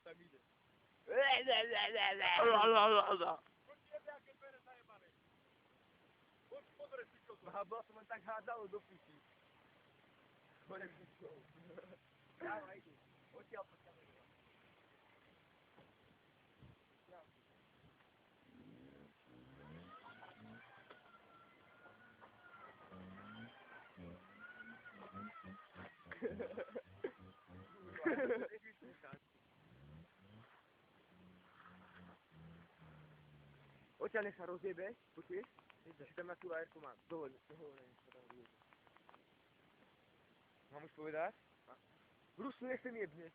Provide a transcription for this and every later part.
tam ide. Bol som len tak hádzalo do piči. Hore pičou. Dávaj, ide. Odtiaľ po kameru. Odtiaľ nech sa rozjebe, počuješ? Že tam na tú ajerku mám. Dole, nehovorím, čo tam rozjebe. Mám už povedať? Brusu nechcem jebne.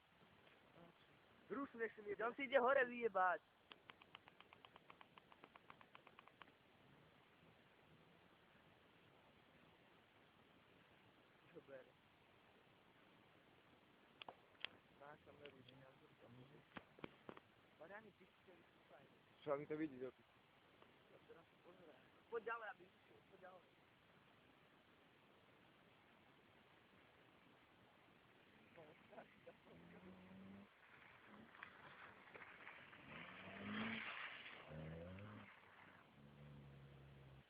Brusu nechcem jebne. On si ide hore vyjebať. Čo bere? Má kameru, že ja zúrka môže. Mariani, ty si chceli súpaj. Čo mi to vidí do piči. Poď ďalej, aby vyšiel. Poď ďalej.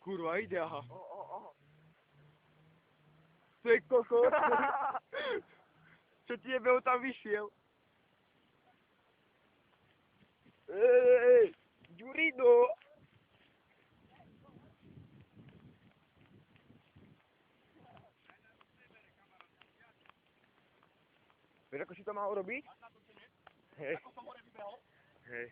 Kurva, ide, aha. To je kokos. Čo ti jebe, on tam vyšiel? Ďurido! Vieš, ako si to mal urobiť? Hej. Ako som hore vybehol? Hej.